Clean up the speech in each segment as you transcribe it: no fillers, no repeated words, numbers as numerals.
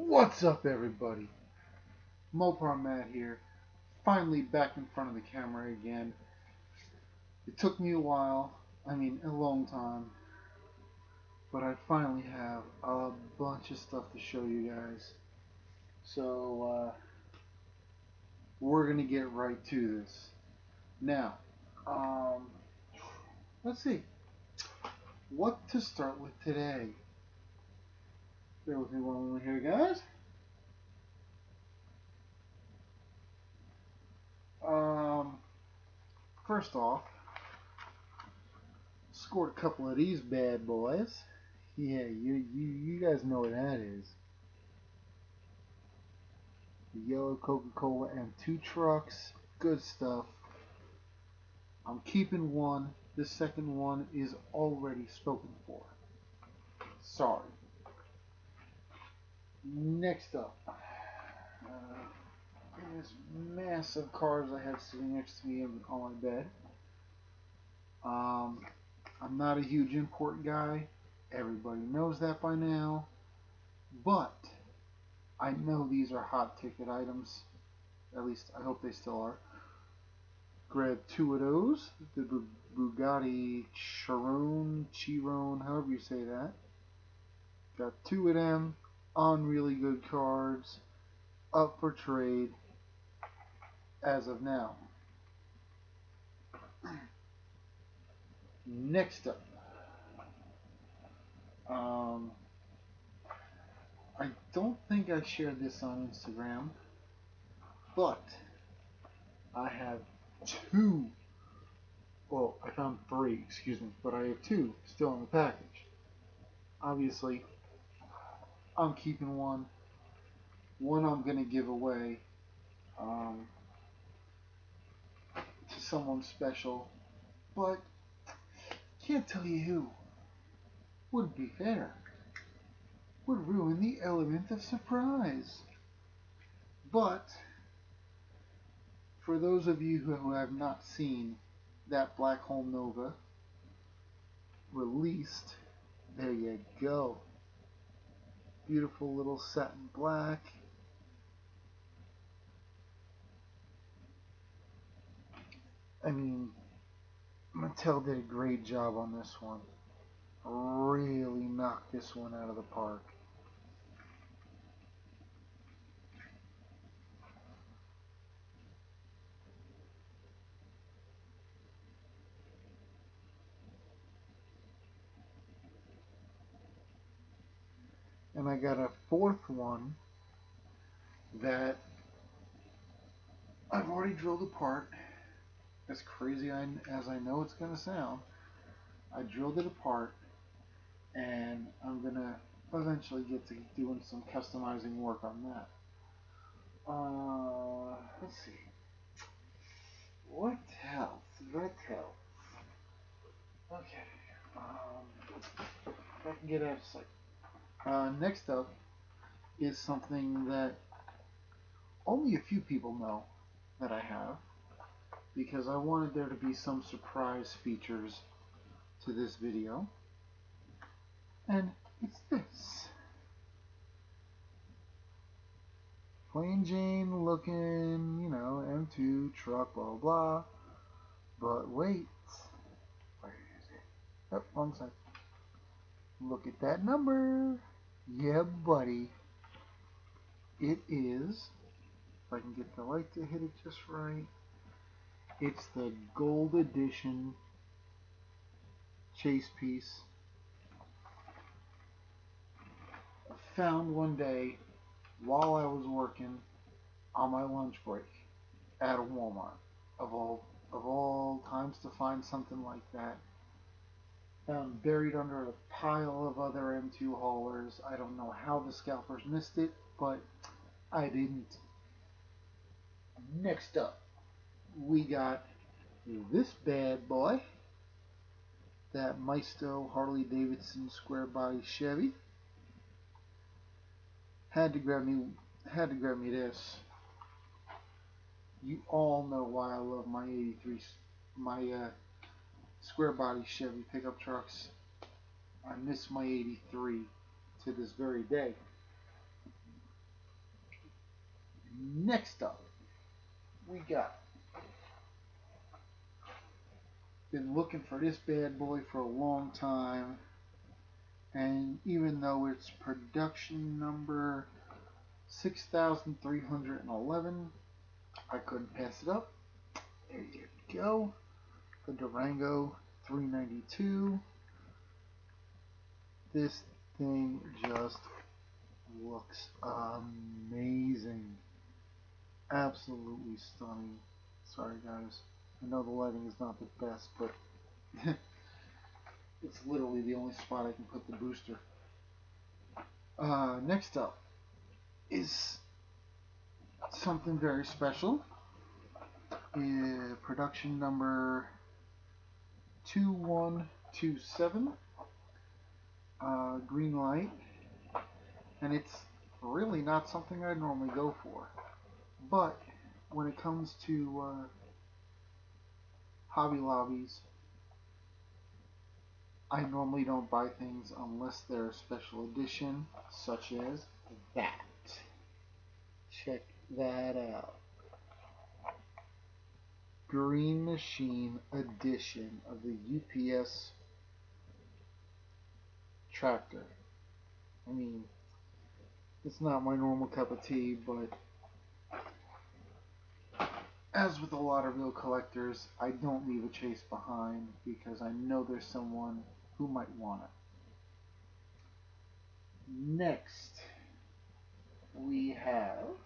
What's up, everybody? Mopar Matt here, finally back in front of the camera again. It took me a while, a long time, but I finally have a bunch of stuff to show you guys. So, we're gonna get right to this. Now, um, let's see, what to start with today. Bear with me one moment here, guys. Um, First off, scored a couple of these bad boys. Yeah, you guys know what that is. The yellow Coca-Cola and two trucks. Good stuff. I'm keeping one. The second one is already spoken for. Sorry. Next up, this massive cars I have sitting next to me on my bed. I'm not a huge import guy. Everybody knows that by now. But I know these are hot ticket items. At least I hope they still are. Grabbed two of those. The Bugatti Chiron, however you say that. Got two of them on really good cards, up for trade as of now. Next up, I don't think I shared this on Instagram, but I have two. Well, I found three, excuse me, but I have two still in the package. Obviously, I'm keeping one. One I'm gonna give away to someone special, but can't tell you who. Wouldn't be fair. Would ruin the element of surprise. But for those of you who have not seen that Black Hole Nova released, there you go. Beautiful little satin black. Mattel did a great job on this one. Really knocked this one out of the park. And I got a fourth one that I've already drilled apart. As crazy as I know it's going to sound, I drilled it apart, and I'm going to eventually get to doing some customizing work on that. Let's see. What else? Okay. If I can get out of sight. Next up is something that only a few people know that I have, because I wanted there to be some surprise features to this video. And it's this. Plain Jane looking, M2 truck, blah blah blah. But wait. Where is it? Oh, wrong side. Look at that number. Yeah, buddy. It is, if I can get the light to hit it just right, it's the gold edition chase piece. Found one day while I was working on my lunch break at a Walmart. Of all times to find something like that. Found buried under a pile of other M2 haulers. I don't know how the scalpers missed it, but I didn't. Next up, we got this bad boy. That Maisto Harley Davidson square body Chevy. Had to grab me this. You all know why I love my 83, my square body Chevy pickup trucks. I miss my 83 to this very day. Next up, we got, been looking for this bad boy for a long time, and even though it's production number 6311, I couldn't pass it up. There you go. The Durango 392. This thing just looks amazing. Absolutely stunning. Sorry guys. I know the lighting is not the best, but it's literally the only spot I can put the booster. Next up is something very special. Production number 2127. Green light. And it's really not something I normally go for. But when it comes to Hobby Lobbies, I normally don't buy things unless they're a special edition, such as that. Check that out. Green Machine edition of the UPS tractor. I mean, it's not my normal cup of tea, but as with a lot of real collectors, I don't leave a chase behind because I know there's someone who might want it. Next, we have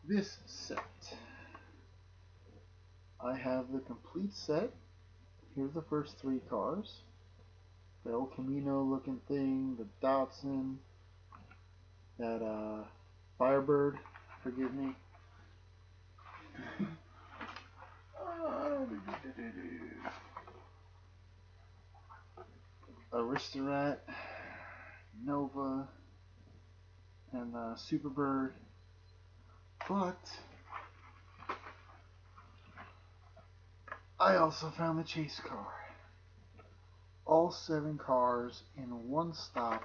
this set. I have the complete set. Here's the first three cars. The El Camino looking thing, the Datsun, that Firebird, forgive me. Aristorat, Nova, and Superbird. But I also found the chase car. All 7 cars in one stop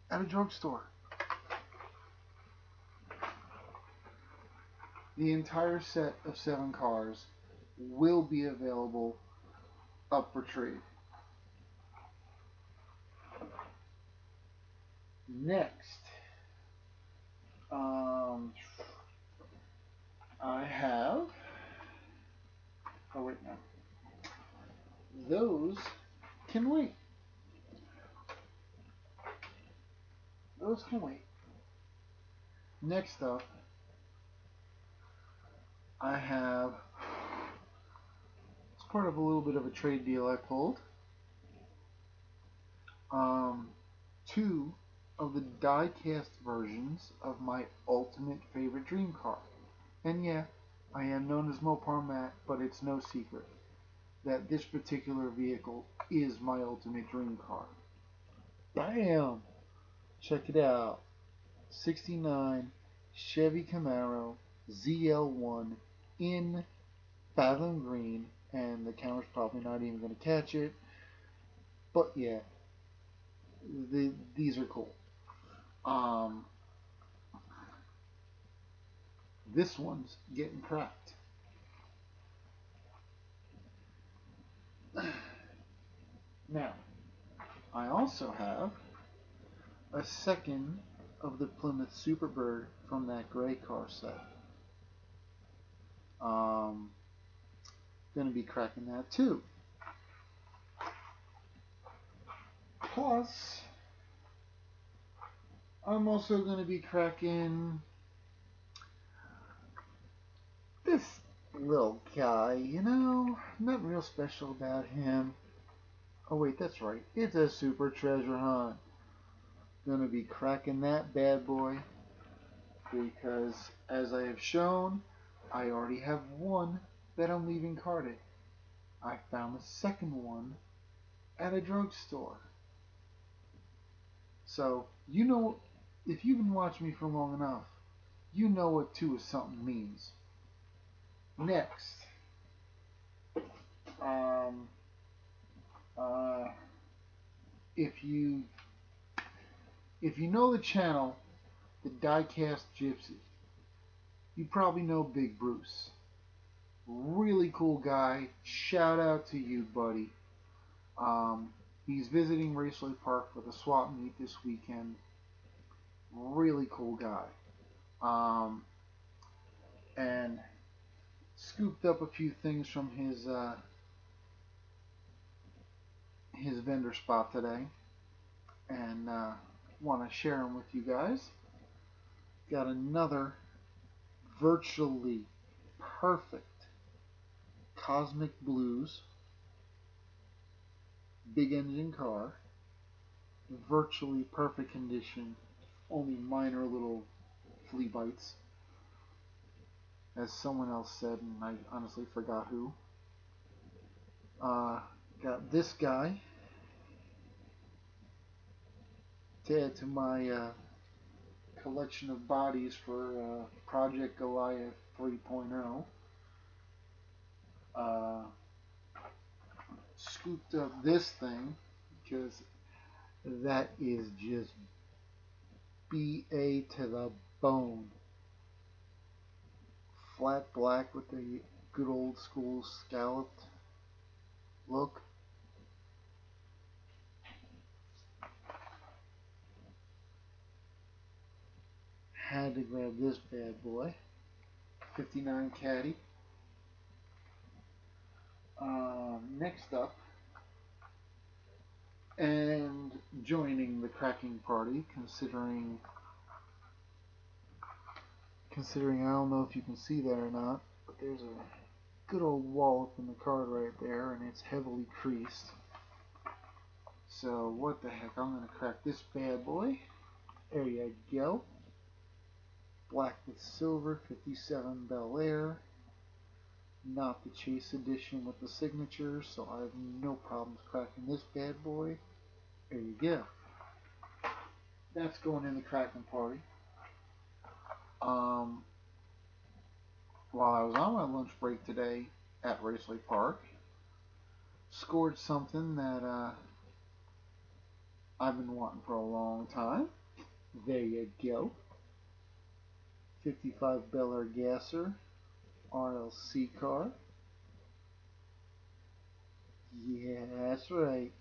at a drugstore. The entire set of 7 cars will be available up for trade. Next, I have, oh wait, no. Those can wait. Those can wait. Next up, I have, it's part of a little bit of a trade deal I pulled. 2 of the die-cast versions of my ultimate favorite dream car. And yeah, I am known as Mopar Matt, but it's no secret that this particular vehicle is my ultimate dream car. Bam! Check it out. 69 Chevy Camaro ZL1 in Fathom Green, and the camera's probably not even going to catch it, but yeah, these are cool. This one's getting cracked. Now, I also have a second of the Plymouth Superbird from that gray car set. Gonna be cracking that too. Plus, I'm also gonna be cracking this little guy, you know, nothing real special about him. Oh wait, that's right, it's a super treasure hunt. Gonna be cracking that bad boy because, as I have shown, I already have one that I'm leaving carded. I found the second one at a drugstore. So, you know, if you've been watching me for long enough, you know what 2 of something means. Next, if you know the channel, the Diecast Gypsy, you probably know Big Bruce. Really cool guy. Shout out to you, buddy. He's visiting Raceway Park for the Swapmeet this weekend. Really cool guy. And scooped up a few things from his vendor spot today, and want to share them with you guys. Got another virtually perfect Cosmic Blues big engine car, virtually perfect condition, only minor little flea bites, as someone else said, and I honestly forgot who. Got this guy to add to my collection of bodies for Project Goliath 3.0. Scooped up this thing because that is just BA to the bone. Flat black with the good old school scalloped look. Had to grab this bad boy. 59 Caddy. Next up, and joining the cracking party, considering I don't know if you can see that or not, but there's a good old wallop in the card right there, and it's heavily creased. So what the heck, I'm gonna crack this bad boy. There you go. Black with silver, 57 Bel Air. Not the Chase edition with the signature, so I have no problems cracking this bad boy. There you go. That's going in the cracking party. While I was on my lunch break today at Raceway Park, scored something that I've been wanting for a long time. There you go. 55 Bel Air Gasser RLC car. Yeah, that's right.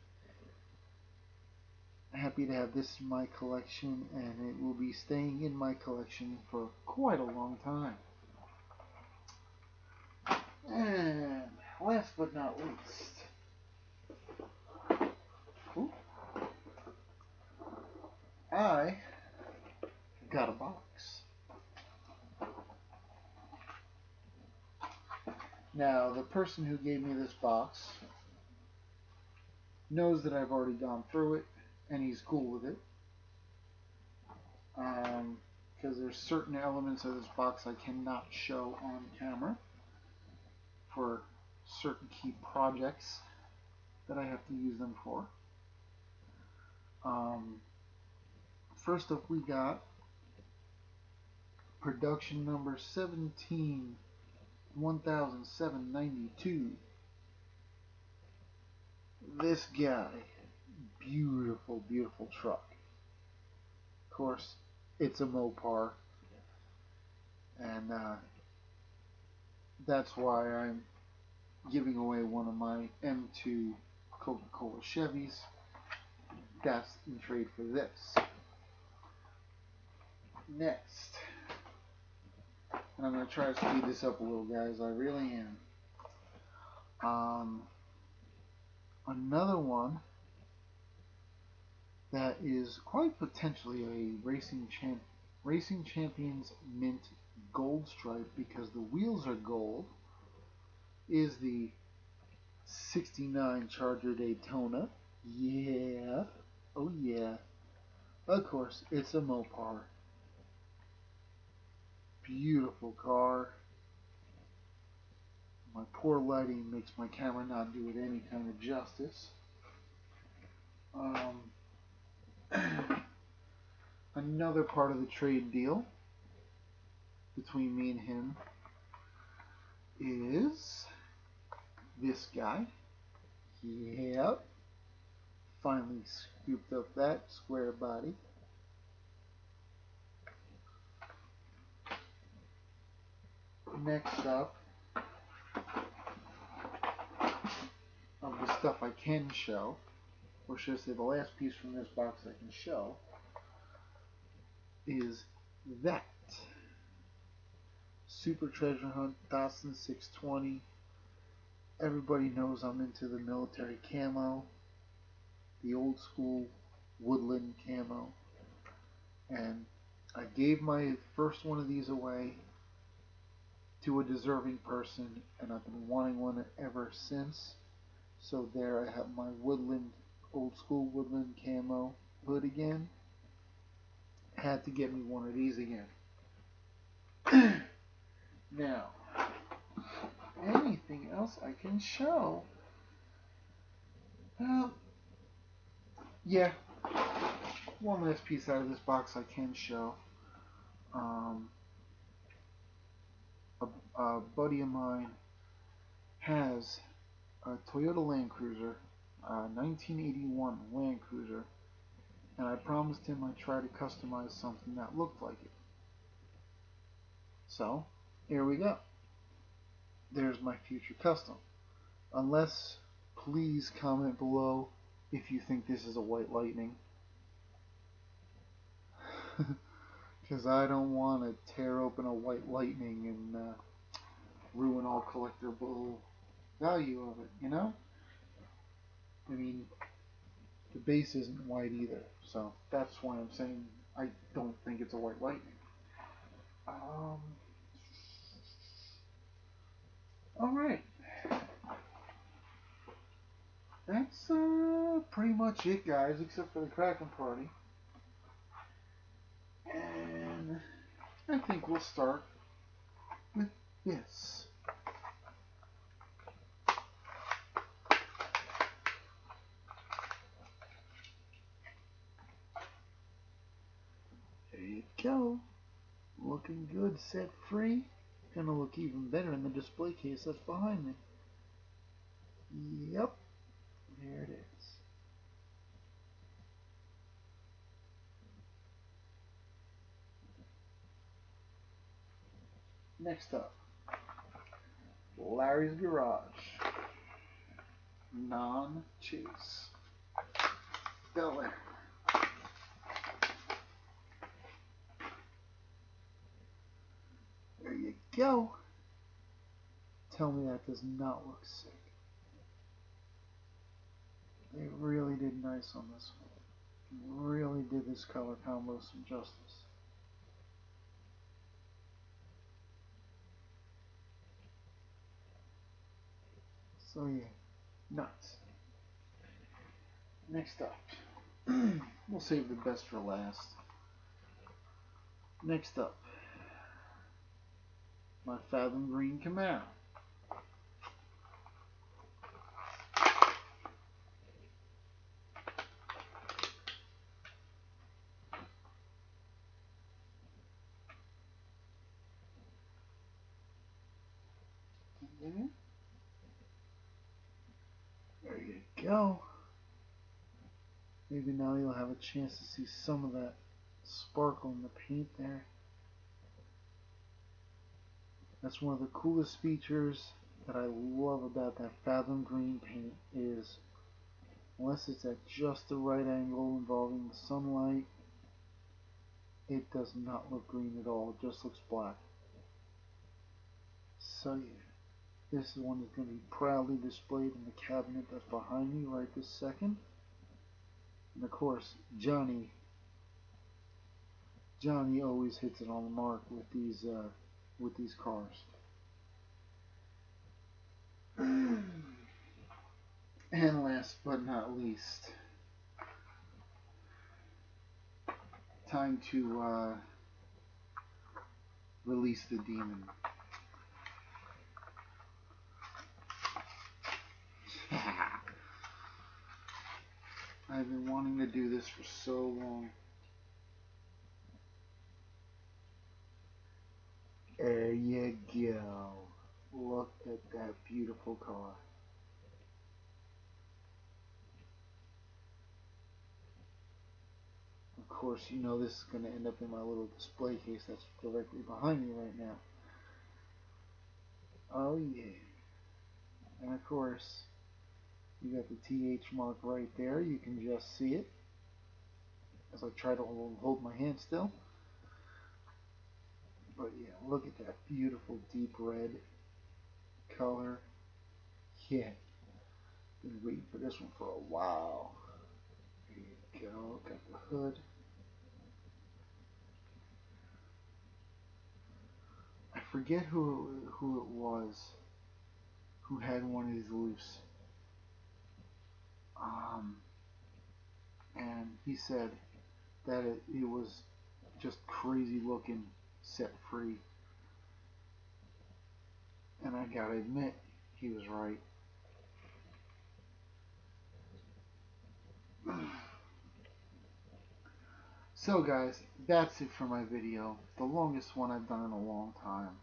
Happy to have this in my collection, and it will be staying in my collection for quite a long time. And last but not least, I got a box. Now, the person who gave me this box knows that I've already gone through it, and he's cool with it. Because there's certain elements of this box I cannot show on camera for certain key projects that I have to use them for. First up, we got production number 17 1792. This guy, beautiful, beautiful truck. Of course, it's a Mopar, and that's why I'm giving away one of my M2 Coca-Cola Chevys. That's in trade for this. Next, and I'm going to try to speed this up a little, guys. I really am. Another one that is quite potentially a Racing Champions Mint Gold Stripe, because the wheels are gold, is the 69 Charger Daytona. Yeah. Oh yeah. Of course, it's a Mopar. Beautiful car. My poor lighting makes my camera not do it any kind of justice. Another part of the trade deal between me and him is this guy. Yep. finally scooped up that square body. Next up, of the stuff I can show, or should I say the last piece from this box I can show, is that Super Treasure Hunt Datsun 620. Everybody knows I'm into the military camo, the old school woodland camo, and I gave my first one of these away to a deserving person, and I've been wanting one ever since. So there I have my woodland, old school woodland camo hood again. Had to get me one of these again. Now, anything else I can show? Yeah, one last piece out of this box I can show. A buddy of mine has a Toyota Land Cruiser, 1981 Land Cruiser, and I promised him I'd try to customize something that looked like it. So, here we go. There's my future custom. Unless, please comment below if you think this is a White Lightning. Because I don't want to tear open a White Lightning and ruin all collectible value of it, you know? I mean, the base isn't white either, so that's why I'm saying I don't think it's a White Lightning. Alright. That's pretty much it, guys, except for the Kraken party. And I think we'll start with this. There you go. Looking good, set free. Gonna look even better in the display case that's behind me. Yep, there it is. Next up, Larry's Garage. Non-chase. Bel Air. There you go. Tell me that does not look sick. They really did nice on this one. Really did this color combo some justice. So yeah, nuts. Next up, we'll save the best for last. Next up, my Fathom Green Camaro. There you go. Maybe now you'll have a chance to see some of that sparkle in the paint there. That's one of the coolest features that I love about that Fathom Green paint is, unless it's at just the right angle involving the sunlight, it does not look green at all. It just looks black. So yeah, this is one that's going to be proudly displayed in the cabinet that's behind me right this second. And of course, Johnny always hits it on the mark with these cars. And last but not least, time to release the demon. I've been wanting to do this for so long. There you go. Look at that beautiful car. Of course, you know this is going to end up in my little display case that's directly behind me right now. Oh yeah. And of course, you got the TH mark right there. You can just see it as I try to hold my hand still. But yeah, look at that beautiful deep red color. Yeah, been waiting for this one for a while. There you go, got the hood. I forget who it was who had one of these loose. And he said that it was just crazy looking, set free. And I gotta admit, he was right. So guys, that's it for my video. The longest one I've done in a long time.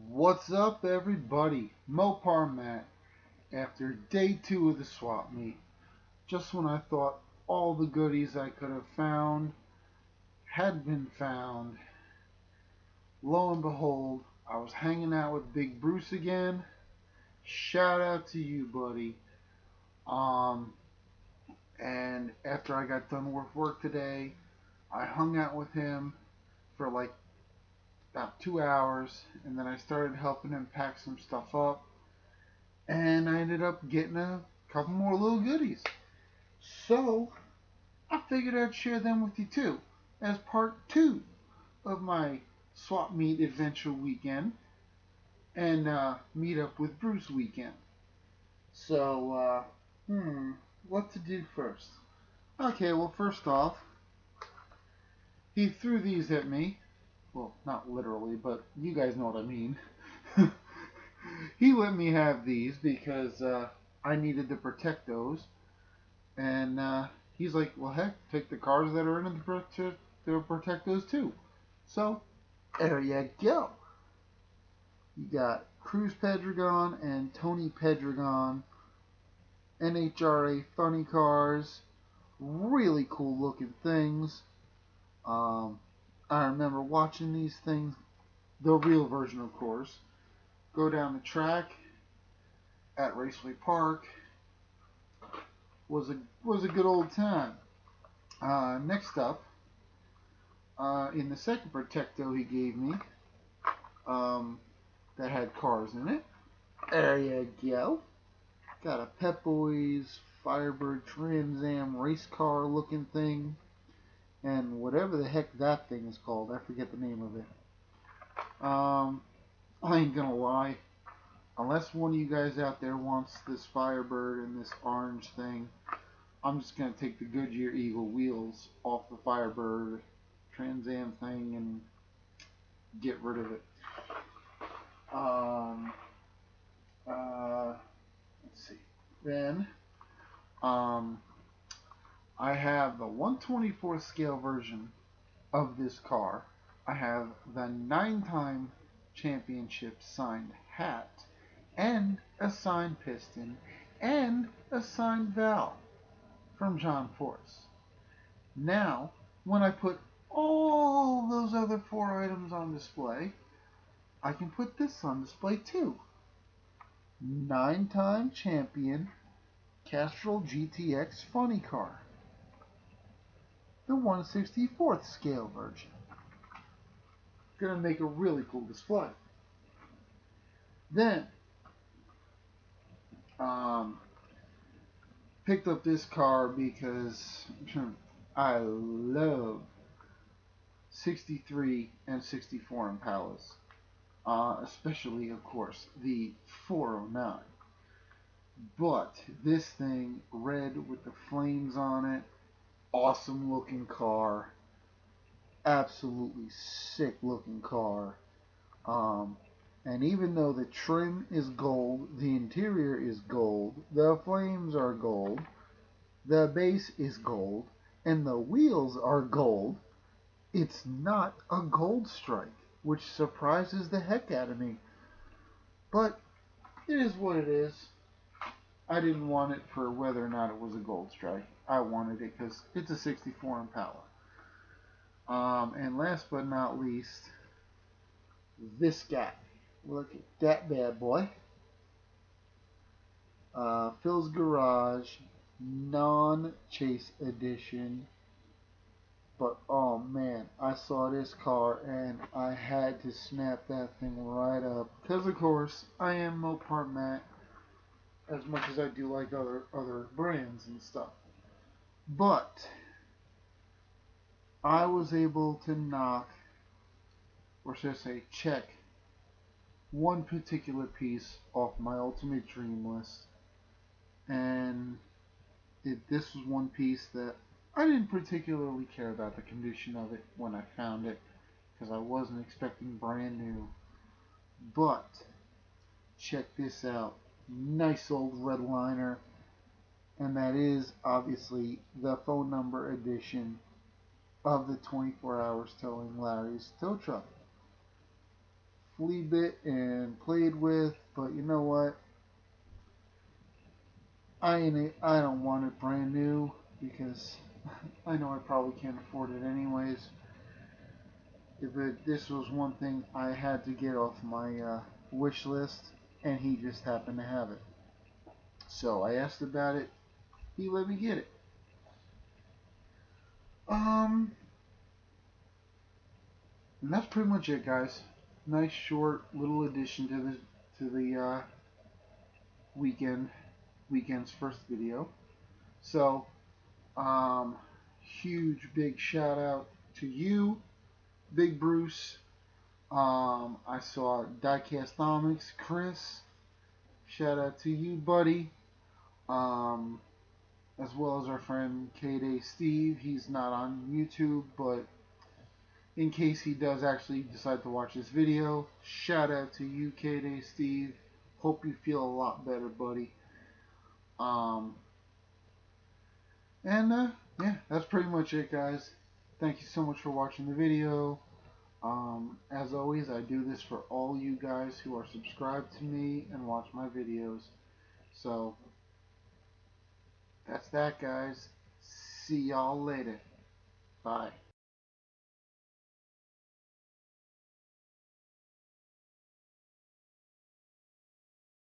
What's up everybody? Mopar Matt. After day 2 of the swap meet. Just when I thought all the goodies I could have found had been found, lo and behold, I was hanging out with Big Bruce again. Shout out to you, buddy. And after I got done with work today, I hung out with him for like about 2 hours, and then I started helping him pack some stuff up, and I ended up getting a couple more little goodies. So I figured I'd share them with you too, as part 2 of my swap meet adventure weekend and meet up with Bruce weekend. So, what to do first? Okay, well, first off, he threw these at me. Well, not literally, but you guys know what I mean. He let me have these because I needed to protect those. And he's like, well, heck, take the cars that are in it to protect those too. So, there you go. You got Cruz Pedregon and Tony Pedregon, NHRA funny cars, really cool looking things. I remember watching these things, the real version of course, go down the track at Raceway Park. Was a good old time. Next up, in the second Protecto he gave me, that had cars in it. There you go. Got a Pep Boys Firebird Trans Am race car looking thing, and whatever the heck that thing is called, I forget the name of it. I ain't gonna lie, unless one of you guys out there wants this Firebird and this orange thing, I'm just gonna take the Goodyear Eagle wheels off the Firebird Trans Am thing and get rid of it. Let's see. Then, I have the 1/24 scale version of this car. I have the 9-time championship signed hat, and a signed piston, and a signed valve from John Force. Now, when I put all those other 4 items on display, I can put this on display too. 9-time champion Castrol GTX funny car. The 1/64th scale version. Gonna make a really cool display. Then, picked up this car because I love 63 and 64 Impalas. Especially, of course, the 409. But this thing, red with the flames on it, awesome looking car, absolutely sick looking car. And even though the trim is gold, the interior is gold, the flames are gold, the base is gold, and the wheels are gold, it's not a gold strike, which surprises the heck out of me. But it is what it is. I didn't want it for whether or not it was a gold strike. I wanted it because it's a 64 Impala. And last but not least, this guy. Look at that bad boy. Phil's Garage, non-chase edition. But oh man, I saw this car and I had to snap that thing right up. Because of course, I am Mopar Matt as much as I do like other brands and stuff. But I was able to knock, or should I say check, one particular piece off my ultimate dream list. And this was one piece that I didn't particularly care about the condition of it when I found it because I wasn't expecting brand new. But check this out. Nice old red liner. And that is obviously the phone number edition of the 24 Hours Towing Larry's tow truck. Flea bit and played with, but you know what? I don't want it brand new because I know I probably can't afford it anyways. This was one thing I had to get off my wish list, and he just happened to have it. So I asked about it. He let me get it. And that's pretty much it, guys. Nice short little addition to the weekend's first video. So, huge big shout out to you, Big Bruce. I saw Diecastomics, Chris. Shout out to you, buddy. As well as our friend K-Day Steve. He's not on YouTube, but in case he does actually decide to watch this video, shout out to you, K-Day Steve. Hope you feel a lot better, buddy. Yeah, that's pretty much it, guys. Thank you so much for watching the video. As always, I do this for all you guys who are subscribed to me and watch my videos. So, that's that, guys. See y'all later. Bye.